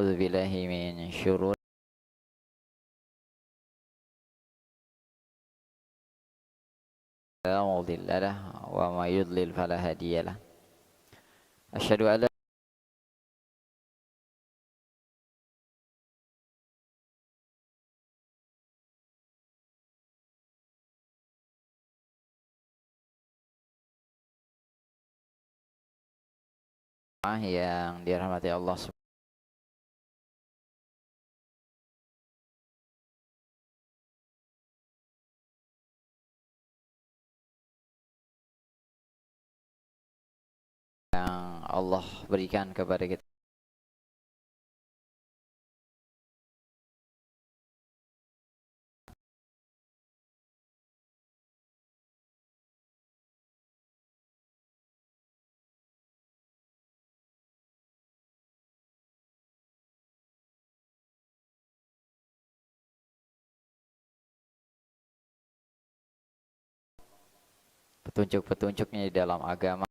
أعوذ بالله من شرور لا مضل له وما يضلل فلا هادي له أشهد أن لا ilaha yang dirahmati Allah. Yang Allah berikan kepada kita petunjuk-petunjuknya di dalam agama.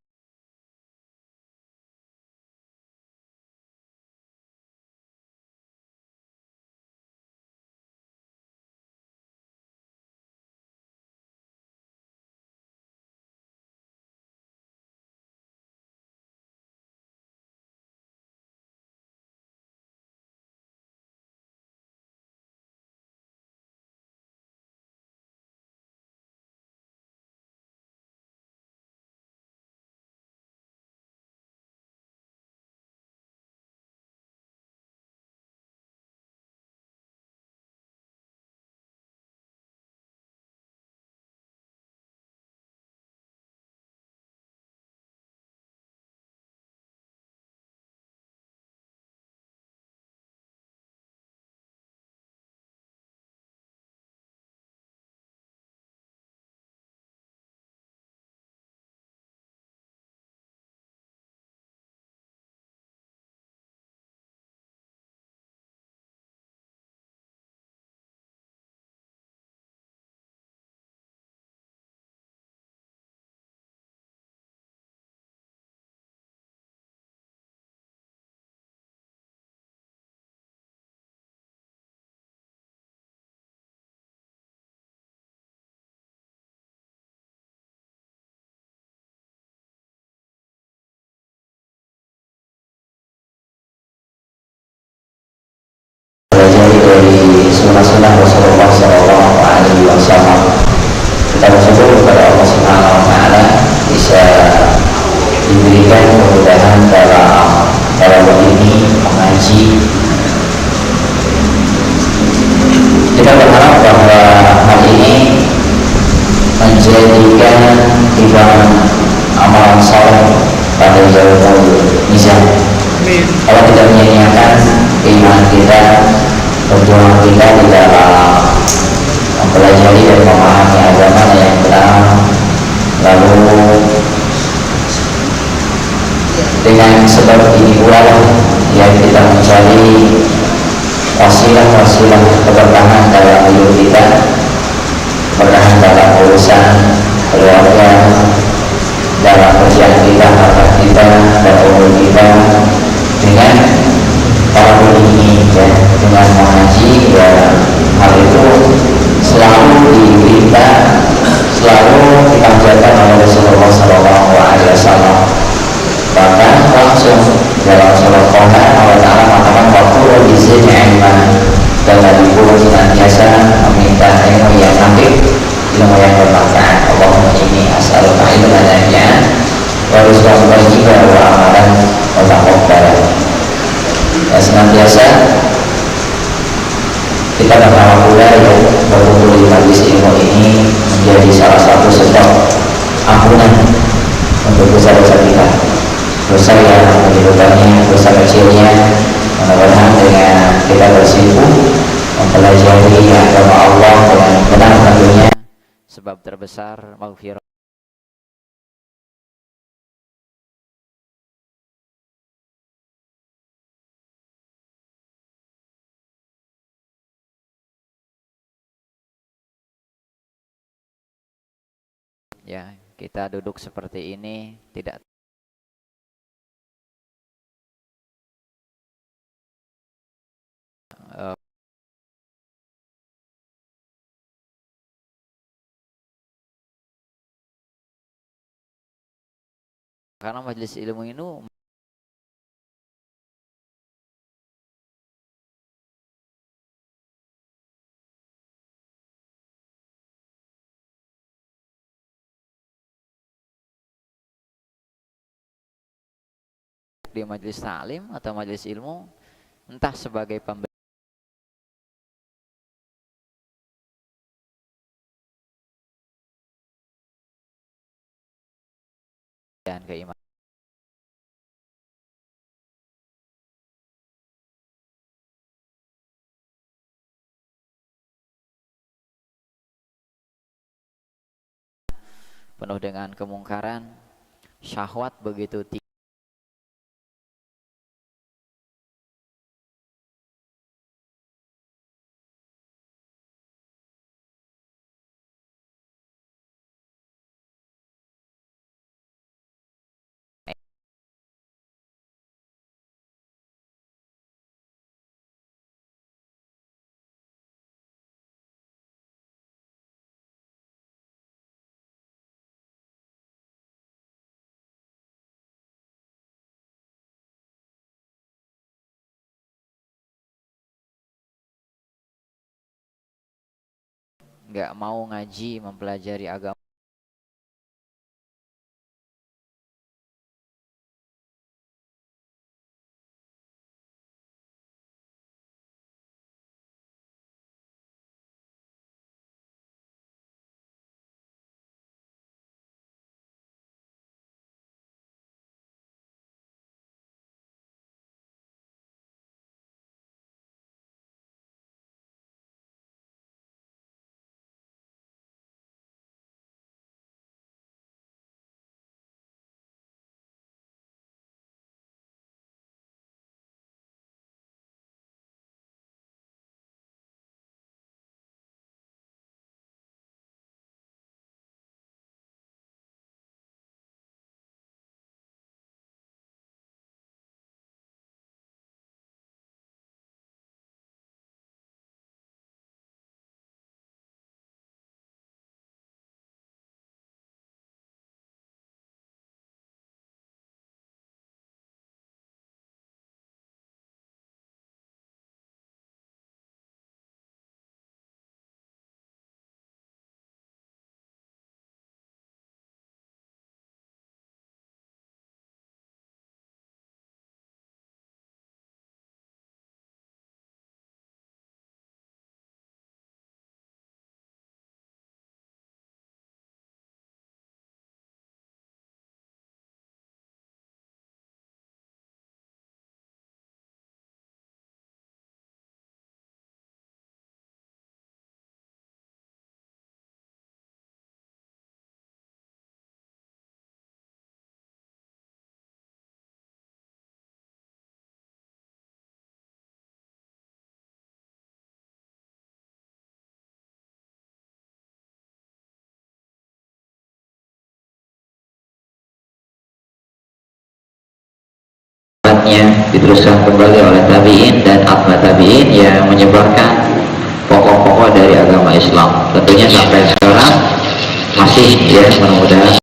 Dari sunnah-sunnah Rasulullah Sallallahu Alaihi Wasallam, kita bersyukur kepada Allah Subhanahu Wa Taala bisa diberikan kemudahan dalam ini mengaji. Kita berharap bahwa hal ini menjadikan timbangan amalan saleh pada yaumul mizan. Kalau kita menyia-nyiakan keimanan kita, perjuangan kita di dalam mempelajari dan memahami agama yang benar, lalu dengan sebab ini pula yang kita mencari wasilah-wasilah keberkahan dalam hidup kita, keberkahan dalam urusan keluarga, dalam kerjaan kita, harta kita, dan umur kita, dengan para ini ya, dengan mengaji ya, hal itu selalu diminta, selalu dipanjatkan oleh Rasulullah Sallallahu Alaihi Wasallam. Bahkan langsung dalam surat Toha Allah Taala mengatakan waktu bizikri ilman, dan Nabi pun senantiasa meminta ilmu yang nafi, ilmu yang bermanfaat. Allahumma inni as'aluka ilman nafi'an wa rizqan thayyiban wa amalan mutaqabbalan. Ya, senantiasa kita berharap pula ya, berkumpul di majlis ilmu ini menjadi salah satu sebab ampunan untuk dosa-dosa kita, dosa yang menyebabkannya, dosa kecilnya. Mudah-mudahan dengan kita bersikup mempelajari agama Allah dengan benar tentunya, Sebab terbesar maghfirah. Ya, kita duduk seperti ini tidak karena majelis ilmu itu di majelis taklim atau majelis ilmu, entah sebagai pembelajaran keimanan. Penuh dengan kemungkaran, syahwat begitu tinggi. Nggak mau ngaji, mempelajari agama. Diteruskan kembali oleh tabi'in dan atba tabi'in yang menyebarkan pokok-pokok dari agama Islam. Tentunya sampai sekarang masih ya, mudah-mudahan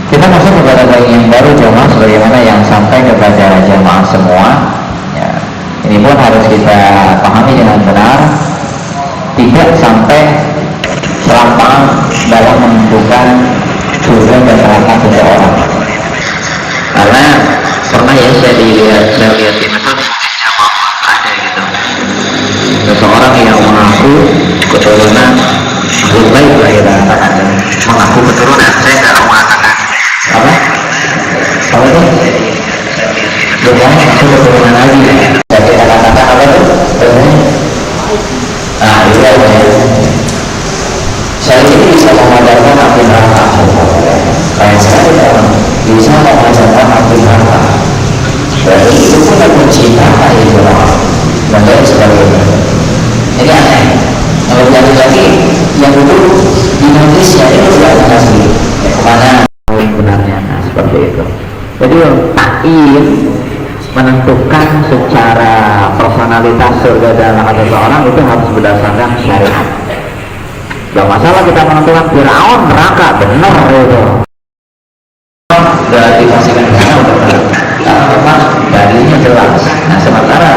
kita masuk kepada poin yang baru jemaah, sebagaimana yang sampai kepada jemaah semua ya, ini pun harus kita pahami dengan benar, tidak sampai serampangan dalam menentukan surga dan neraka seseorang. Karena pernah ya saya lihat di metode ada gitu seseorang yang mengaku keturunan Zulbaib lah ya, mengaku keturunan, saya nggak mau mengatakan apa itu bukan aku keturunan lagi dan kita katakan apa itu nah itu ya saya ini bisa mengajarkan api neraka banyak sekali orang bisa mengajarkan api neraka berarti itu bukan mencintai itu dan lain sebagainya. Jadi aneh. Kalau lagi yang duduk di majelisnya itu tidak ngasih ya, kemana poin benarnya, nah, seperti itu. Jadi takin menentukan secara personalitas surga dan neraka seseorang itu harus berdasarkan syariat. Gak masalah kita menentukan Fir'aun neraka, benar itu. Sudah dipastikan karena memang dalilnya jelas. Nah sementara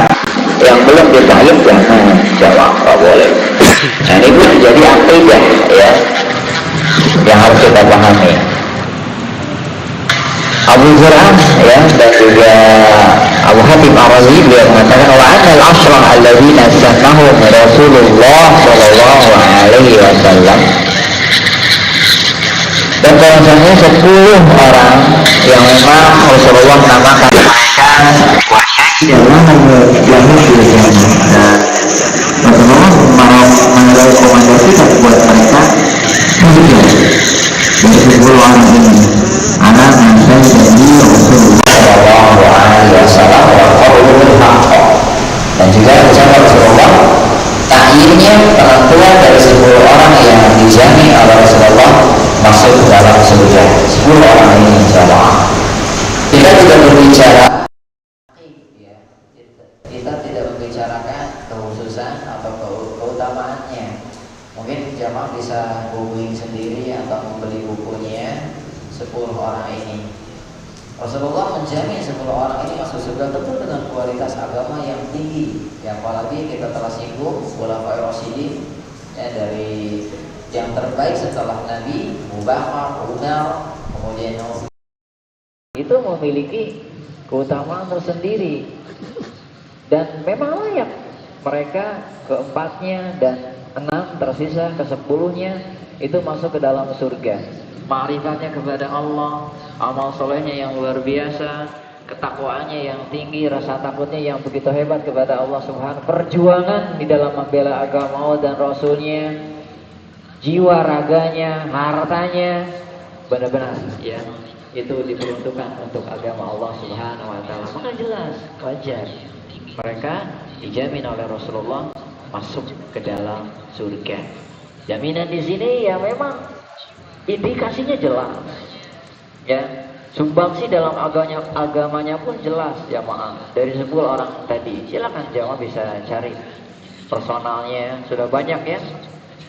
yang belum ditayin jangan jawab, nggak boleh. Nah ini pun menjadi akidah ya yang harus kita pahami. Abu Zur'ah ya dan juga Abu Hatim Ar-Razi beliau mengatakan wa anal ashrah alladzina sannahum Rasulullah sallallahu alaihi wasallam, dan bahwasanya 10 orang yang memang Rasulullah namakan mereka adalah Yahudi dan Rasulullah merekomendasikan buat mereka surga. Dari 10 orang ini anak dan jadi Rasulullah sallallahu alaihi wasallam wa qaulul haqq, dan juga ucapan Rasulullah takyinnya penentuan dari 10 orang yang dijamin oleh Rasulullah masuk dalam surga. 10 orang ini insyaallah. Kita tidak berbicara ya, kita tidak membicarakan kekhususan atau keutamaannya. Mungkin jamaah bisa googling sendiri atau membeli bukunya 10 orang ini. Rasulullah menjamin 10 orang ini masuk surga tentu dengan kualitas agama yang tinggi. Ya, apalagi kita telah singgung Khulafaur Rasyidin ya, dari yang terbaik setelah Nabi Abu Bakar, Umar, kemudian Utsman, itu memiliki keutamaan tersendiri dan memang layak mereka keempatnya dan 6 tersisa ke-10-nya itu masuk ke dalam surga. Ma'rifatnya kepada Allah, amal solehnya yang luar biasa, ketakwaannya yang tinggi, rasa takutnya yang begitu hebat kepada Allah Subhanahu, perjuangan di dalam membela agama Allah dan Rasulnya, jiwa raganya, hartanya, benar-benar ya itu diperuntukkan untuk agama Allah Subhanahu wa taala. Maka jelas wajar mereka dijamin oleh Rasulullah masuk ke dalam surga. Jaminan di sini ya memang indikasinya jelas. Ya, sumbangsi dalam agamanya pun jelas ya maaf. Dari 10 orang tadi, silakan jamaah bisa cari personalnya, sudah banyak ya.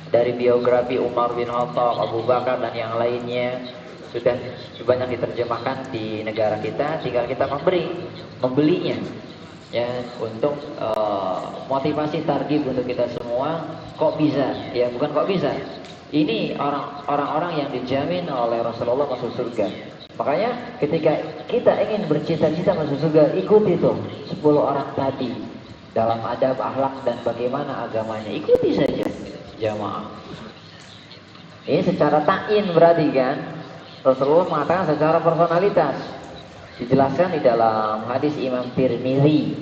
Dari biografi Umar bin Khattab, Abu Bakar dan yang lainnya sudah banyak diterjemahkan di negara kita, tinggal kita membelinya ya untuk motivasi targib untuk kita semua. Kok bisa? Ya bukan kok bisa. Ini orang-orang yang dijamin oleh Rasulullah masuk surga. Makanya ketika kita ingin bercita-cita masuk surga, ikuti tuh 10 orang tadi dalam adab, akhlak dan bagaimana agamanya. Ikuti saja jamaah. Ini secara ta'in berarti kan Rasulullah mengatakan secara personalitas. Dijelaskan di dalam hadis Imam Tirmizi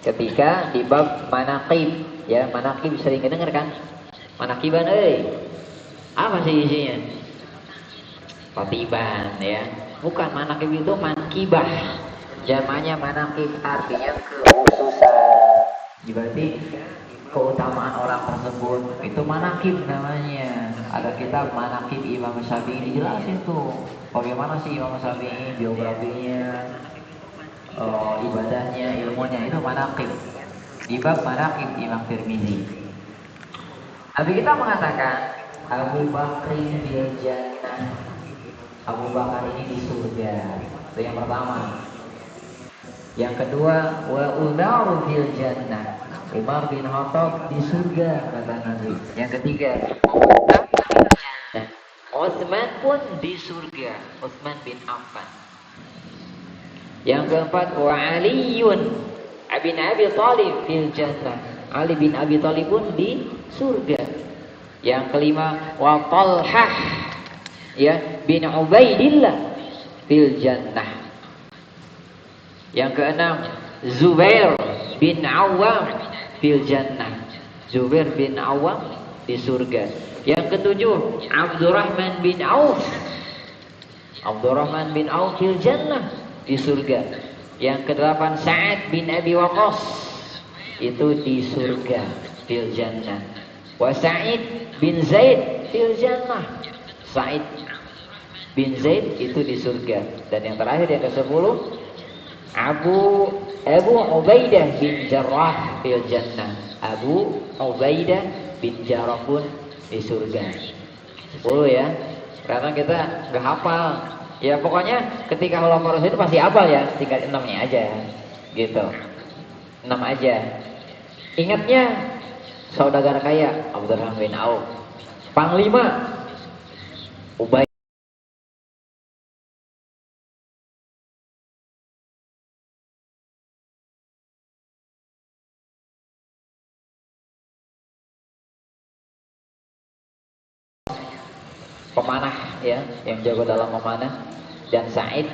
ketika di bab manaqib ya, manaqib sering dengar kan? Manaqiban apa sih isinya? Khatiban ya. Bukan manaqib itu mankibah. Jamannya manaqib artinya kekhususan. Berarti keutamaan orang tersebut itu manaqib namanya. Ada kitab manaqib Imam Syafi'i dijelasin tuh bagaimana sih Imam Syafi'i, biografinya, ibadahnya, ilmunya, itu manaqib. Di bab manaqib Imam Tirmizi. Nabi kita mengatakan Abu Bakar bil jannah. Abu Bakar ini di surga. Itu yang pertama. Yang kedua, wa Umar bil jannah. Umar bin Khattab di surga kata Nabi. Yang ketiga, Utsman pun di surga, Utsman bin Affan. Yang keempat, wa Aliun bin Abi Thalib fil jannah. Ali bin Abi Thalib pun di surga. Yang kelima, wa Talhah ya bin Ubaidillah fil jannah. Yang keenam, Zubair bin Awam fil jannah. Zubair bin Awam di surga. Yang ketujuh, Abdurrahman bin Auf. Abdurrahman bin Auf fil jannah di surga. Yang kedelapan, Sa'ad bin Abi Waqqas itu di surga, fil jannah. Wa Sa'id bin Zaid fil jannah. Sa'id bin Zaid itu di surga. Dan yang terakhir yang ke-10, Abu Ubaidah bin Jarrah fil jannah. Abu Ubaidah bin Jarrah pun di surga. 10 ya. Karena kita nggak hafal. Ya pokoknya ketika khulafaur rasyidin itu pasti hafal ya, tinggal 6-nya aja. Gitu. 6 aja. Ingatnya saudagar kaya Abdurrahman bin Auf. Panglima Ubay. Pemanah ya, yang jago dalam memanah. Dan Sa'id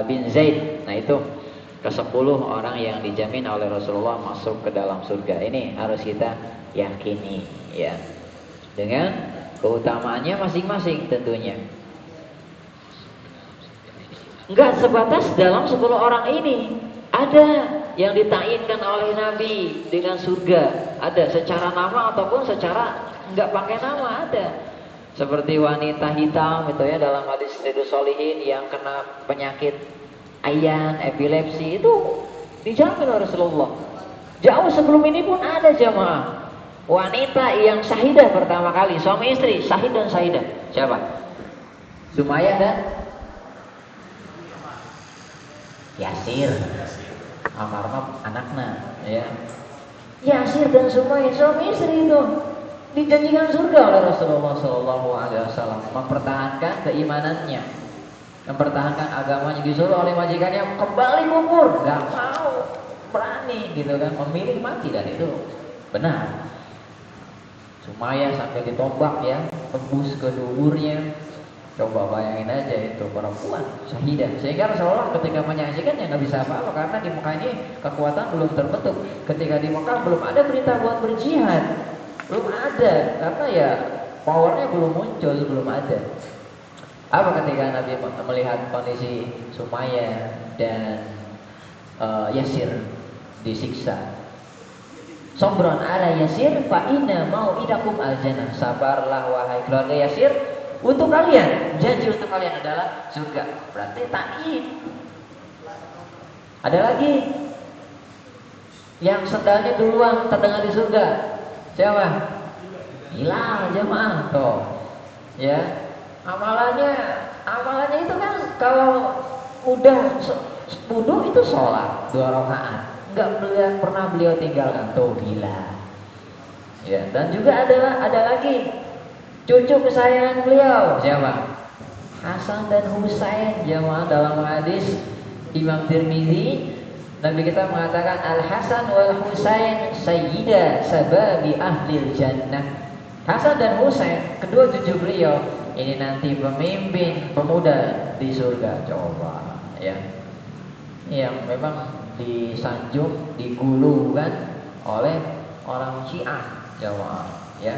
bin Zaid. Nah itu ke-10 orang yang dijamin oleh Rasulullah masuk ke dalam surga. Ini harus kita yakini ya. Dengan keutamaannya masing-masing tentunya. Enggak sebatas dalam 10 orang ini. Ada yang ditayinkan oleh Nabi dengan surga. Ada secara nama ataupun secara enggak pakai nama ada. Seperti wanita hitam itu ya dalam hadis Riyadhus Shalihin yang kena penyakit ayan, epilepsi itu dijamin oleh Rasulullah. Jauh sebelum ini pun ada jamaah. Wanita yang syahidah pertama kali, suami istri, syahid dan syahidah. Siapa? Sumayyah dan Yasir. Almarhum anaknya ya. Yasir dan Sumayyah suami istri itu dijanjikan surga oleh Rasulullah SAW, mempertahankan keimanannya, mempertahankan agamanya, disuruh oleh majikannya kembali kubur, gak mau, berani gitu kan, memilih mati dan itu benar. Sumayyah sampai ditombak ya, tembus ke duburnya. Coba bayangin aja itu perempuan syahidah. Sehingga Rasulullah ketika menyaksikan ya nggak bisa apa-apa karena di Mekah ini kekuatan belum terbentuk. Ketika di Mekah belum ada berita buat berjihad. Belum ada, karena ya powernya belum muncul, belum ada. Apa ketika Nabi melihat kondisi Sumayyah dan Yasir disiksa? Sobron ala Yasir fa inna mau'idakum al-jannah. Sabarlah wahai keluarga Yasir, untuk kalian, janji untuk kalian adalah surga. Berarti ta'id. Ada lagi yang sendalnya duluan terdengar di surga. Siapa? Bilal jemaah toh. Ya. Amalannya itu kan kalau udah wudu itu sholat 2 rakaat. Enggak pernah beliau tinggalkan tuh Bilal. Ya, dan juga ada lagi cucu kesayangan beliau. Siapa? Hasan dan Husain jemaah dalam hadis Imam Tirmizi. Nabi kita mengatakan Al-Hasan wal Husain sayyida sababi ahlil jannah. Hasan dan Husain, kedua cucu beliau, ini nanti pemimpin pemuda di surga. Coba ya. Yang memang disanjung, digulukan oleh orang Syiah Jawa ya.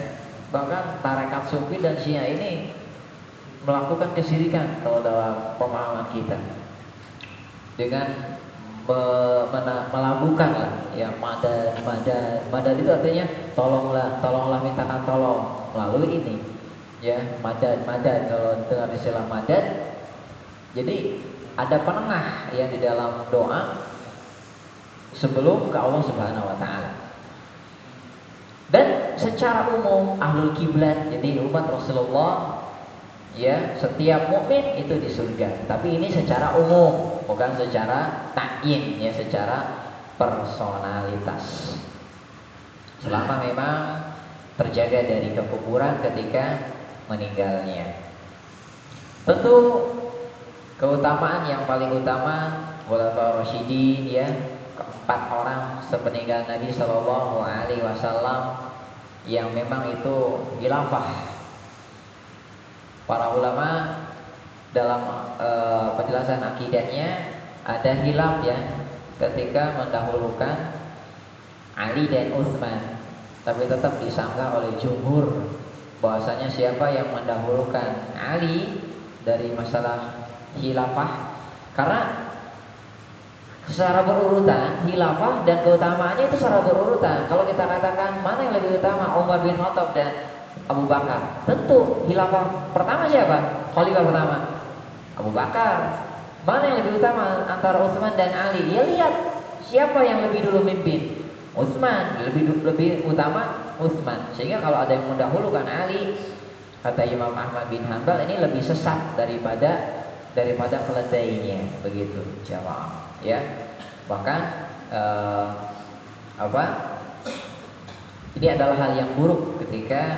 Bahkan tarekat Sufi dan Syiah ini melakukan kesyirikan kalau dalam pemahaman kita. Dengan melakukan lah ya madad itu artinya tolonglah mintakan tolong melalui ini ya madad kalau dengan istilah madad. Jadi ada penengah yang di dalam doa sebelum ke Allah Subhanahu wa taala. Dan secara umum ahlul kiblat, jadi umat Rasulullah ya, setiap mukmin itu di surga. Tapi ini secara umum, bukan secara takyin ya, secara personalitas. Selama memang terjaga dari kekuburan ketika meninggalnya. Tentu keutamaan yang paling utama khulafaur rasyidin ya, keempat orang sepeninggal Nabi Shallallahu Alaihi Wasallam yang memang itu khilafah. Para ulama dalam penjelasan akidahnya ada khilaf ya ketika mendahulukan Ali dan Utsman, tapi tetap disanggah oleh jumhur bahwasanya siapa yang mendahulukan Ali dari masalah khilafah, karena secara berurutan, khilafah dan keutamaannya itu secara berurutan. Kalau kita katakan mana yang lebih utama, Umar bin Khattab dan Abu Bakar, tentu khilafah pertama siapa? Khalifah pertama Abu Bakar. Mana yang lebih utama antara Utsman dan Ali? Ya lihat siapa yang lebih dulu mimpin. Utsman, lebih utama Utsman. Sehingga kalau ada yang mendahulukan Ali, kata Imam Ahmad bin Hanbal, ini lebih sesat daripada keledainya, begitu jamaah. Ya, bahkan ini adalah hal yang buruk ketika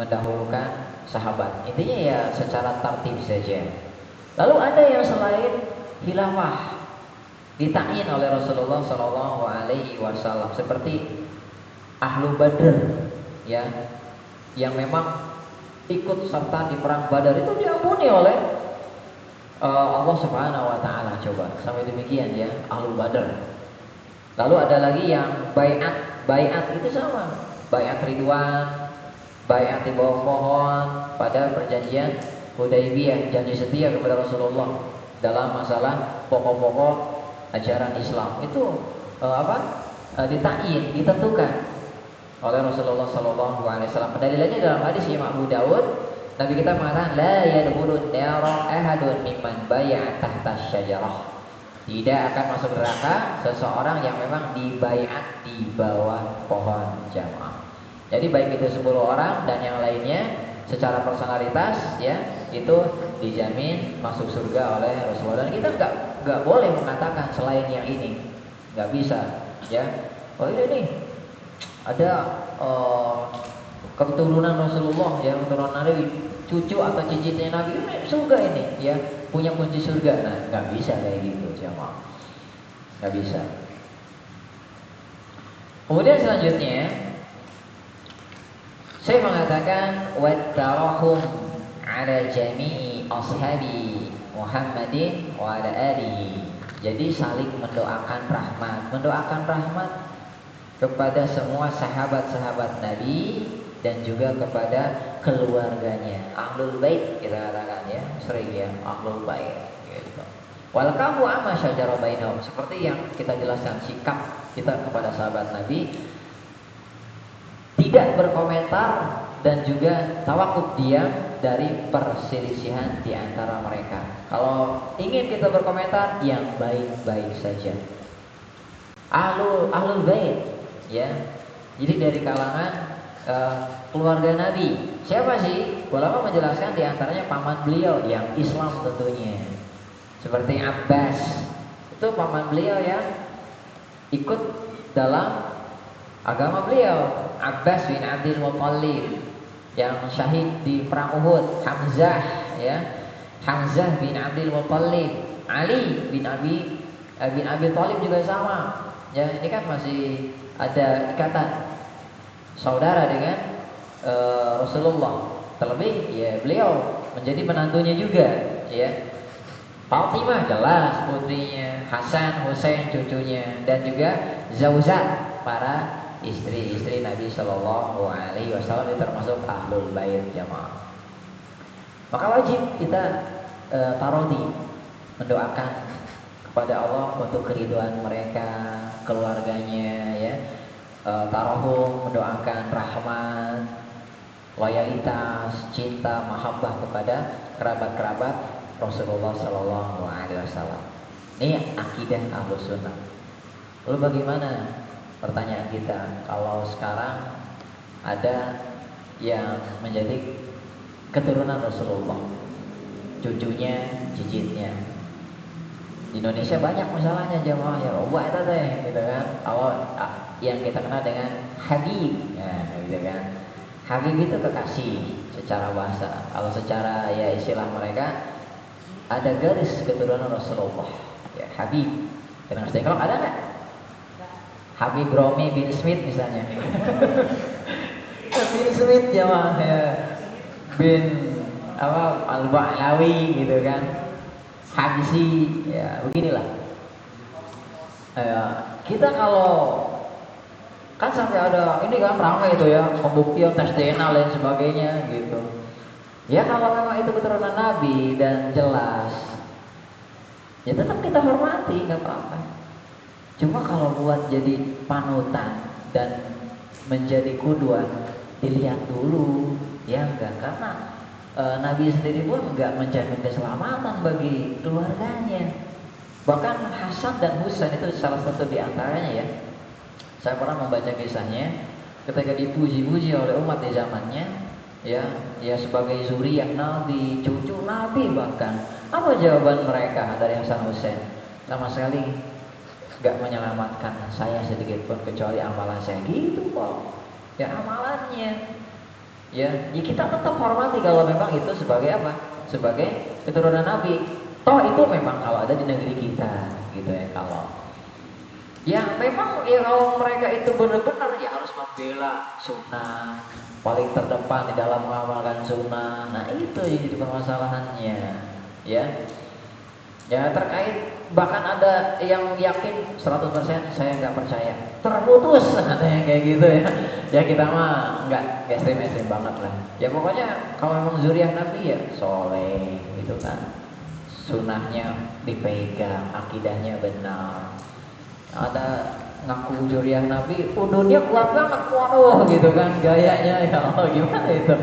mendahulukan sahabat. Intinya ya secara tertib saja. Lalu ada yang selain khilafah ditakyin oleh Rasulullah Shallallahu Alaihi Wasallam seperti Ahlu Badr, ya, yang memang ikut serta di perang Badar itu diampuni oleh Allah Subhanahu Wa Taala. Coba sampai demikian ya, Ahlu Badr. Lalu ada lagi yang bayat itu sama, bayat Ridwan, bayat di bawah pohon pada perjanjian Hudaybiyah, janji setia kepada Rasulullah dalam masalah pokok-pokok ajaran Islam itu ditakyin, ditentukan oleh Rasulullah Sallallahu Alaihi Wasallam. Pendalilannya dalam hadis Imam Abu Dawud, Nabi kita mengatakan la yadkhulun nara ahadun mimman bay'a tahta syajarah. Tidak akan masuk neraka seseorang yang memang dibayat di bawah pohon jamaah. Jadi baik itu 10 orang dan yang lainnya secara personalitas ya itu dijamin masuk surga oleh Rasulullah. Dan kita nggak boleh mengatakan selain yang ini, nggak bisa ya. Oh ini ada keturunan Rasulullah ya, keturunan Nabi, cucu atau cicitnya Nabi ini surga ini ya, punya kunci surga. Nah nggak bisa kayak gitu jamaah, nggak bisa. Kemudian selanjutnya saya mengatakan wattarahum ala jami'i ashabi Muhammadin wa ala alihi. Jadi saling mendoakan rahmat kepada semua sahabat-sahabat Nabi dan juga kepada keluarganya. Ahlul bait kita katakan ya, sering ya ahlul bait gitu. Wal kamu amma syajara bainahum, seperti yang kita jelaskan sikap kita kepada sahabat Nabi, tidak berkomentar dan juga tawakuf diam dari perselisihan di antara mereka. Kalau ingin kita berkomentar yang baik-baik saja. Ahlul bait ya. Jadi dari kalangan keluarga Nabi. Siapa sih? Ulama menjelaskan di antaranya paman beliau yang Islam tentunya. Seperti Abbas. Itu paman beliau yang ikut dalam agama beliau. Abbas bin Abdul Muttalib yang syahid di perang Uhud. Hamzah ya, Hamzah bin Abdul Muttalib. Ali bin Abi Thalib juga sama ya. Ini kan masih ada ikatan saudara dengan Rasulullah. Terlebih ya beliau menjadi menantunya juga ya. Fatimah jelas putrinya, Hasan, Husain cucunya, dan juga Zaujat para istri-istri Nabi Shallallahu Alaihi Wasallam, itu termasuk ahlul bait jamaah. Maka wajib kita tarodi, mendoakan kepada Allah untuk keriduan mereka, keluarganya ya. Tarohum, mendoakan rahmat, loyalitas, cinta, mahabbah kepada kerabat-kerabat Rasulullah Shallallahu Alaihi Wasallam. Ini akidah Ahlus Sunnah. Lalu bagaimana? Pertanyaan kita, kalau sekarang ada yang menjadi keturunan Rasulullah, cucunya, cicitnya, di Indonesia banyak masalahnya jamaah ya, itu deh, gitu kan. Kalau yang kita kenal dengan Habib, ya, gitu kan. Habib itu kekasih secara bahasa. Kalau secara ya istilah mereka ada garis keturunan Rasulullah, ya Habib. Dengan kalau ada nggak? Habib Romi bin Smith misalnya. Bin Smith jamaah ya. Bin Al-Ba'lawi gitu kan. Habsi ya beginilah. Kita kalau kan sampai ada ini kan ramai itu ya, pembuktian tes DNA lain sebagainya gitu. Ya kalau memang itu keturunan Nabi dan jelas, ya tetap kita hormati, nggak apa-apa. Cuma kalau buat jadi panutan dan menjadi kudua, dilihat dulu, ya enggak, karena Nabi sendiri pun enggak menjamin keselamatan bagi keluarganya. Bahkan Hasan dan Husain itu salah satu di antaranya ya. Saya pernah membaca kisahnya ketika dipuji-puji oleh umat di zamannya, ya sebagai zuriyah Nabi, cucu Nabi bahkan. Apa jawaban mereka dari Hasan Husain? Sama sekali gak menyelamatkan saya sedikit pun kecuali amalan saya, gitu kok. Ya amalannya. Ya kita tetap hormati kalau memang itu sebagai apa? Sebagai keturunan Nabi. Toh itu memang kalau ada di negeri kita, gitu ya. Kalau ya memang ya kalau mereka itu benar-benar ya harus membela sunnah, paling terdepan di dalam mengamalkan sunnah. Nah itu yang jadi permasalahannya, ya. Ya terkait bahkan ada yang yakin 100% saya nggak percaya, terputus ada yang kayak gitu ya. Ya kita mah nggak ekstrim banget lah. Ya pokoknya kalau memang zuriyah Nabi ya soleh gitu kan, sunnahnya dipegang, akidahnya benar. Ada ngaku zuriyah Nabi, udunnya kuat banget, waduh gitu kan gayanya, ya Allah gimana itu.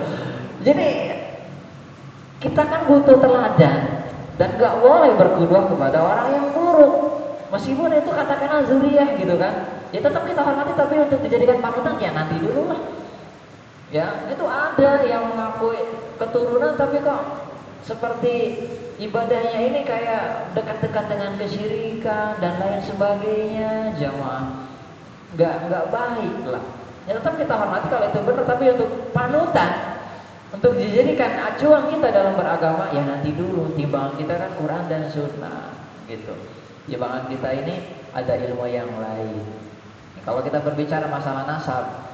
Jadi kita kan butuh teladan. Dan gak boleh berkedua kepada orang yang buruk. Meskipun itu katakanlah zuriyah gitu kan, ya tetap kita hormati, tapi untuk dijadikan panutan ya nanti dulu lah. Ya itu ada yang mengakui keturunan tapi kok seperti ibadahnya ini kayak dekat-dekat dengan kesyirikan dan lain sebagainya, jamaah. Gak baik lah. Ya tetap kita hormati kalau itu benar, tapi untuk panutan, untuk dijadikan acuan kita dalam beragama ya nanti dulu. Timbangan kita kan Quran dan Sunnah gitu. Timbangan kita ini ada ilmu yang lain. Kalau kita berbicara masalah nasab,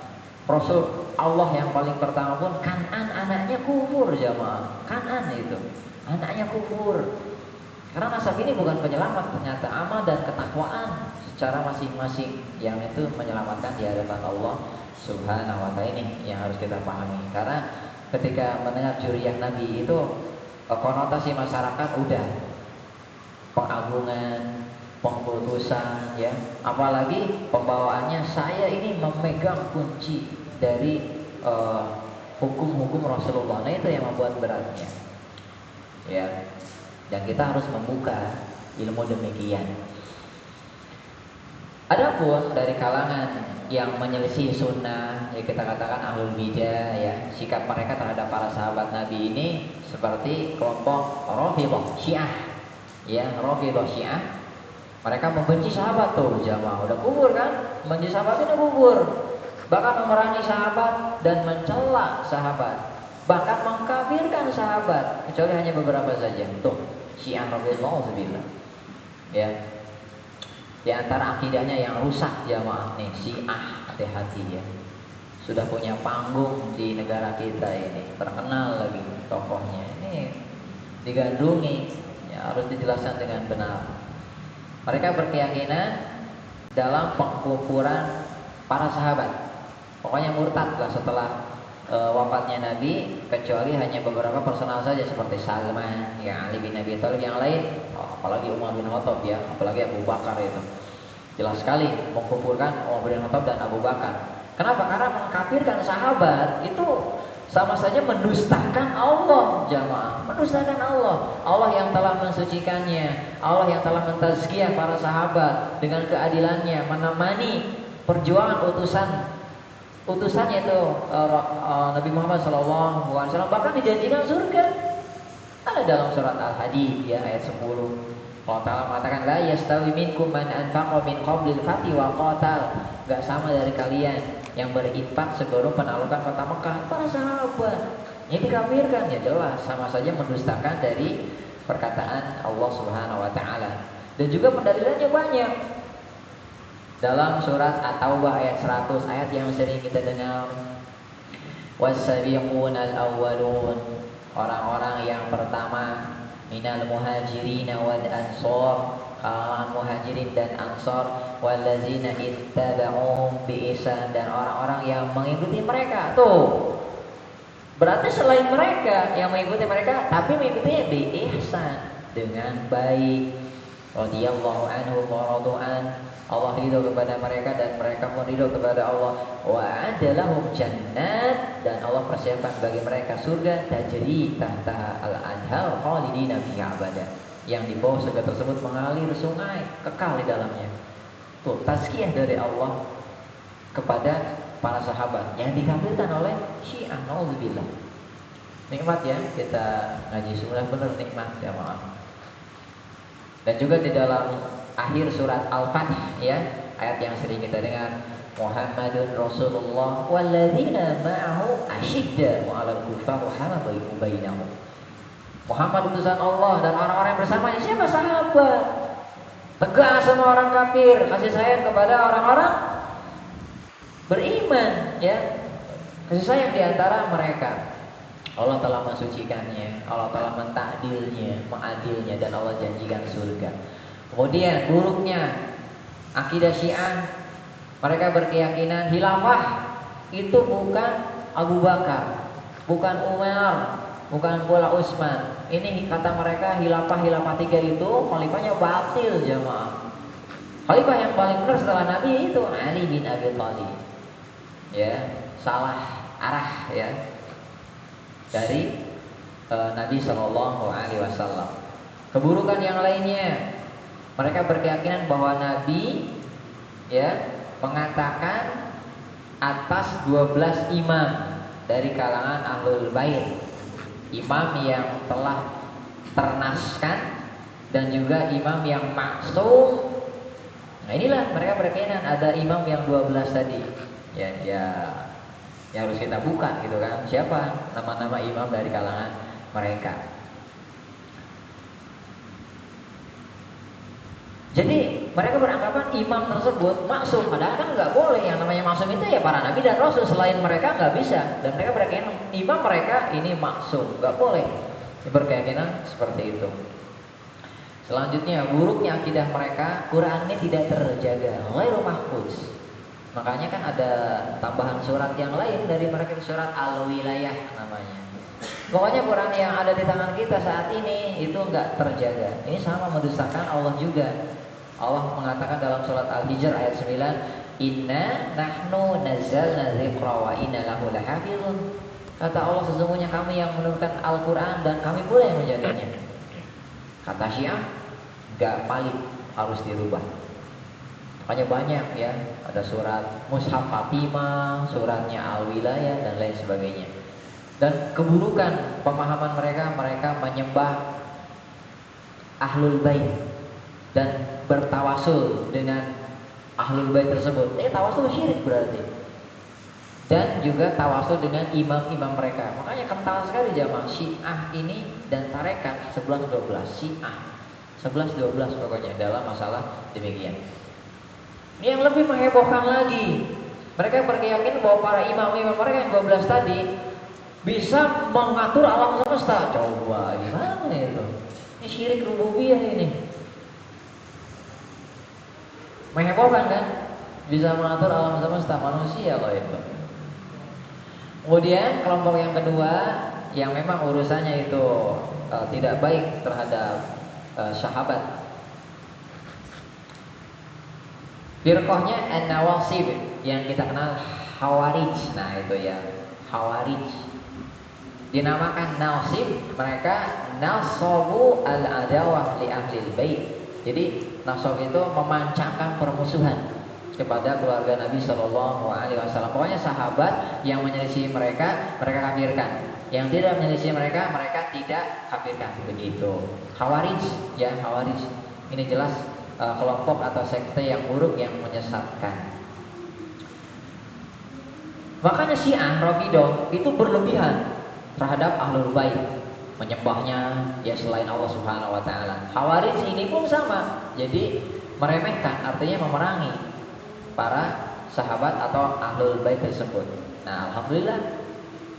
Rasul Allah yang paling pertama pun Kan'an anaknya kufur, jamaah. Kan'an itu anaknya kufur. Karena nasab ini bukan penyelamat, ternyata amal dan ketakwaan secara masing-masing yang itu menyelamatkan di hadapan Allah Subhanahu wa ta'ala. Ini yang harus kita pahami. Karena ketika mendengar zuriyah Nabi itu konotasi masyarakat udah pengagungan, pengkultusan, ya. Apalagi pembawaannya saya ini memegang kunci dari hukum-hukum Rasulullah. Nah itu yang membuat beratnya, ya. Dan kita harus membuka ilmu demikian. Adapun dari kalangan yang menyelisih sunnah, ya kita katakan ahlul bidah, ya sikap mereka terhadap para sahabat Nabi ini seperti kelompok Rafidhah Syiah, ya Rafidhah Syiah. Mereka membenci sahabat tuh, jamaah udah kubur kan, membenci sahabat itu kubur, bahkan memerangi sahabat dan mencela sahabat, bahkan mengkafirkan sahabat, kecuali hanya beberapa saja. Tuh Syiah Rafidhah, ya. Di antara akidahnya yang rusak, jamaah nih Syiah, hati-hati ya. Sudah punya panggung di negara kita ini, terkenal lagi tokohnya. Ini digandrungi, ya harus dijelaskan dengan benar. Mereka berkeyakinan dalam pengkufuran para sahabat. Pokoknya murtad lah setelah wafatnya Nabi, kecuali hanya beberapa personal saja seperti Salman, ya Ali bin Abi Thalib, yang lain apalagi Umar bin Khattab, ya apalagi Abu Bakar, itu jelas sekali mengkufurkan Umar bin Khattab dan Abu Bakar. Kenapa? Karena mengkafirkan sahabat itu sama saja mendustakan Allah, jamaah. Mendustakan Allah. Allah yang telah mensucikannya, Allah yang telah mentazkiyah para sahabat dengan keadilannya, menemani perjuangan utusannya itu Nabi Muhammad SAW, bahkan dijanjikan surga. Ada dalam surat Al-Hadid, ya ayat 10. Allah Ta'ala mengatakan la yastawi minkum man anfaqa min qablil fathi wa qatal. Enggak sama dari kalian yang berinfak sebelum penaklukan kota Mekah. Para sahabat yang dikafirkan, ya jelas sama saja mendustakan dari perkataan Allah Subhanahu wa taala. Dan juga pendalilannya banyak. Dalam surat At-Taubah ayat 100, ayat yang sering kita dengar, was-sabiqunal awwalun, orang-orang yang pertama, minal muhajirin wal ansor, kalangan muhajirin dan ansor, wallazina ittaba'uhum bi ihsan, dan orang-orang yang mengikuti mereka. Tuh berarti selain mereka yang mengikuti mereka, tapi mengikutinya bi ihsan, dengan baik. radhiyallahu anhu wa radu'an. Allah ridho kepada mereka dan mereka pun ridho kepada Allah. Wa adalahum jannat, dan Allah persiapkan bagi mereka surga tajri tahta al-anhar khalidina fiha abada, yang di bawah surga tersebut mengalir sungai kekal di dalamnya. Tuh tazkiyah dari Allah kepada para sahabat yang dikabulkan oleh Syiah. Nauzubillah. Nikmat ya kita ngaji sunnah, benar nikmat ya maaf. Dan juga di dalam akhir surat Al-Fath ya, ayat yang sering kita dengar, Muhammadun Rasulullah walladzina ma'ahu asyidda'u 'alal kuffar rahamatu bainahum. Muhammad utusan Allah dan orang-orang yang bersamanya. Siapa? Sahabat. Tegas sama orang kafir, kasih sayang kepada orang-orang beriman ya. Kasih sayang di antara mereka. Allah telah mensucikannya, Allah telah mentakdirnya, mengadilnya, dan Allah janjikan surga. Kemudian buruknya akidah Syiah, mereka berkeyakinan khilafah itu bukan Abu Bakar, bukan Umar, bukan pula Utsman. Ini kata mereka khilafah 3 itu khalifahnya batil jamaah. Khalifah yang paling benar setelah Nabi itu Ali bin Abi Thalib. Ya, salah arah ya dari Nabi Shallallahu Alaihi Wasallam. Keburukan yang lainnya, mereka berkeyakinan bahwa Nabi ya mengatakan atas 12 imam dari kalangan Ahlul Bait, imam yang telah ternaskan dan juga imam yang maksum. Nah inilah mereka berkeyakinan ada imam yang 12 tadi. Ya yang harus kita buka gitu kan, siapa nama-nama imam dari kalangan mereka. Jadi mereka beranggapan imam tersebut maksum, padahal kan nggak boleh. Yang namanya maksum itu ya para nabi dan rasul, selain mereka nggak bisa. Dan mereka berkeyakinan imam mereka ini maksum, nggak boleh. Berkeyakinan seperti itu. Selanjutnya buruknya akidah mereka, Quran ini tidak terjaga, ghairu mahfuz. Makanya kan ada tambahan surat yang lain dari mereka, surat Al-Wilayah namanya. Pokoknya Quran yang ada di tangan kita saat ini itu enggak terjaga. Ini sama mendustakan Allah juga. Allah mengatakan dalam surat Al-Hijr ayat 9, Inna nahnu nazzalna dzikra wa inna lahu lahafizun. Kata Allah, sesungguhnya kami yang menurunkan Al-Quran dan kami pula yang menjaganya. Kata Syiah, enggak valid, harus dirubah. Makanya banyak ya, ada surat Mushaf Fatimah, suratnya Al-Wilayah dan lain sebagainya. Dan keburukan pemahaman mereka, mereka menyembah Ahlul Bait dan bertawasul dengan Ahlul Bait tersebut. Tawasul syirik berarti. Dan juga tawasul dengan imam-imam mereka. Makanya kental sekali jamaah Syiah ini dan tarekat 11-12. Syiah 11-12 pokoknya dalam masalah demikian. Yang lebih menghebohkan lagi, mereka berkeyakinan bahwa para imam-imam mereka yang 12 tadi bisa mengatur alam semesta. Coba gimana itu? Ini syirik rububiyah ini. Menghebohkan kan? Bisa mengatur alam semesta manusia loh itu. Kemudian kelompok yang kedua yang memang urusannya itu tidak baik terhadap sahabat. Firqahnya An-Nawasib yang kita kenal Khawarij. Nah itu ya, Khawarij dinamakan Nawasib. Mereka nasabu al-adawah li ahlil bait. Jadi nasab itu memancarkan permusuhan kepada keluarga Nabi Shallallahu Alaihi Wasallam. Pokoknya sahabat yang menyelisih mereka, mereka kafirkan. Yang tidak menyelisih mereka, mereka tidak kafirkan. Begitu. Khawarij ya, Khawarij. Ini jelas kelompok atau sekte yang buruk yang menyesatkan. Makanya Syiah Rafidhah itu berlebihan terhadap Ahlul Bait, menyembahnya ya selain Allah Subhanahu wa taala. Khawarij ini pun sama. Jadi meremehkan, artinya memerangi para sahabat atau Ahlul Bait tersebut. Nah, alhamdulillah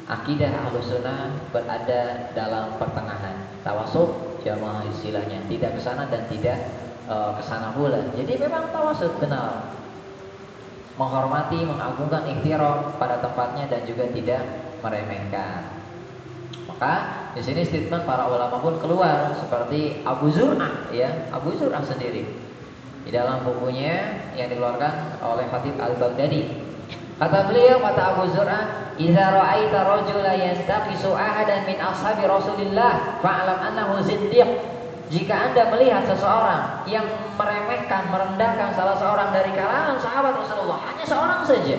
akidah Ahlus Sunnah berada dalam pertengahan. Tawassul jamaah istilahnya, tidak ke sana dan tidak kesana pula. Jadi memang tawasud benar, menghormati, mengagungkan ikhtiram pada tempatnya dan juga tidak meremehkan. Maka di sini statement para ulama pun keluar seperti Abu Zur'ah ya, Abu Zur'ah sendiri di dalam bukunya yang dikeluarkan oleh Khatib Al-Baghdadi. Kata beliau, kata Abu Zur'ah, "Idza ra'aita rajulan yantaqisu ahadan min ashabi Rasulillah fa'lam annahu zindiq." Jika Anda melihat seseorang yang meremehkan, merendahkan salah seorang dari kalangan sahabat Rasulullah, hanya seorang saja,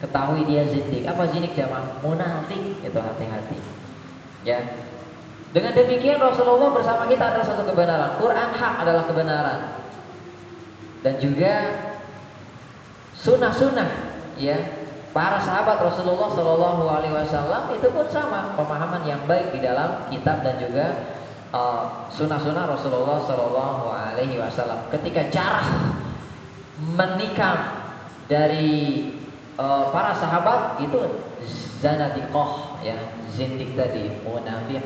ketahui dia zindiq. Apa zindiq jamaah? Munafik. Itu hati-hati. Ya. Dengan demikian Rasulullah bersama kita adalah satu kebenaran. Quran hak adalah kebenaran. Dan juga sunnah-sunnah ya para sahabat Rasulullah Shallallahu Alaihi Wasallam itu pun sama pemahaman yang baik di dalam kitab dan juga sunnah-sunnah Rasulullah Shallallahu Alaihi Wasallam. Ketika cara menikam dari para sahabat itu zanadiqah ya, zindik tadi, munafik.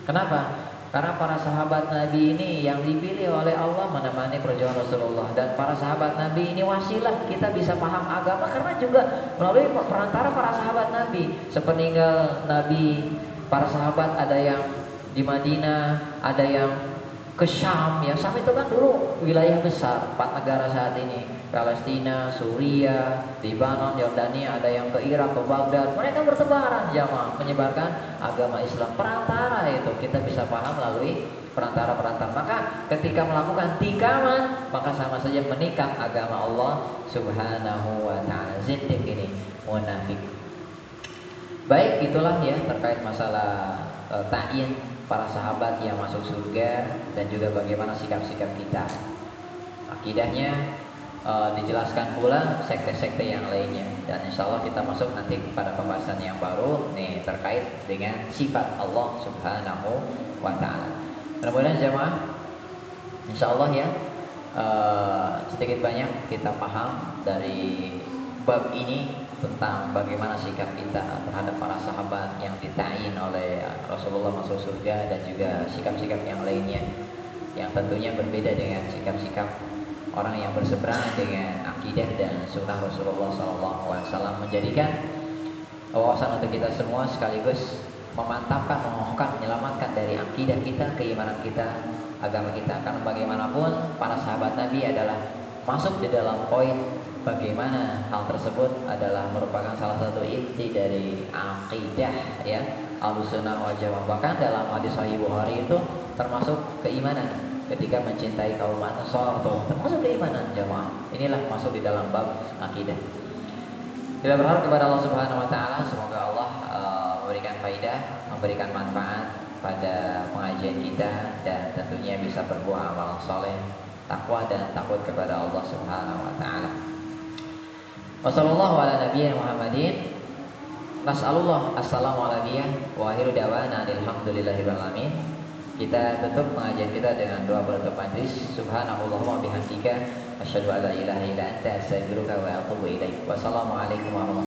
Kenapa? Karena para sahabat Nabi ini yang dipilih oleh Allah menemani perjuangan Rasulullah, dan para sahabat Nabi ini wasilah kita bisa paham agama karena juga melalui perantara para sahabat Nabi. Sepeninggal Nabi, para sahabat ada yang di Madinah, ada yang ke Syam ya. Syam itu kan dulu wilayah besar, 4 negara saat ini, Palestina, Suria, Lebanon, Yordania, ada yang ke Irak, ke Baghdad. Mereka bertebaran jamaah menyebarkan agama Islam. Perantara itu kita bisa paham melalui perantara-perantara. Maka ketika melakukan tikaman, maka sama saja menikam agama Allah Subhanahu wa taala. Zindik ini munafik. Baik, itulah ya terkait masalah ta'yin para sahabat yang masuk surga dan juga bagaimana sikap-sikap kita. Akidahnya dijelaskan pula sekte-sekte yang lainnya, dan insya Allah kita masuk nanti pada pembahasan yang baru nih terkait dengan sifat Allah Subhanahu wa taala. Mudah-mudahan jemaah insya Allah ya sedikit banyak kita paham dari bab ini tentang bagaimana sikap kita terhadap para sahabat yang ditain oleh Rasulullah masuk surga, dan juga sikap-sikap yang lainnya yang tentunya berbeda dengan sikap-sikap orang yang berseberangan dengan akidah dan sunnah Rasulullah SAW, menjadikan wawasan untuk kita semua sekaligus memantapkan, mengokohkan, menyelamatkan dari akidah kita, keimanan kita, agama kita. Karena bagaimanapun para sahabat Nabi adalah masuk di dalam poin bagaimana hal tersebut adalah merupakan salah satu inti dari akidah ya Ahlussunnah wal Jamaah. Bahkan dalam hadis Sahih Bukhari itu termasuk keimanan, ketika mencintai kaum Ansor itu termasuk keimanan jamaah. Inilah masuk di dalam bab akidah. Kita berharap kepada Allah Subhanahu wa taala semoga Allah memberikan faidah, memberikan manfaat pada pengajian kita, dan tentunya bisa berbuah amal saleh, takwa dan takut kepada Allah Subhanahu wa taala. Wassallallahu ala nabiyina Muhammadin. Nas'alullah assalamu alaikum wa akhiru da'wana alhamdulillahirabbil alamin. Kita tutup pengajian kita dengan doa penutup majlis. Subhanallahumma bihamdika asyhadu an la ilaha illa anta astaghfiruka wa atubu ilaik. Wassalamualaikum warahmatullahi wabarakatuh.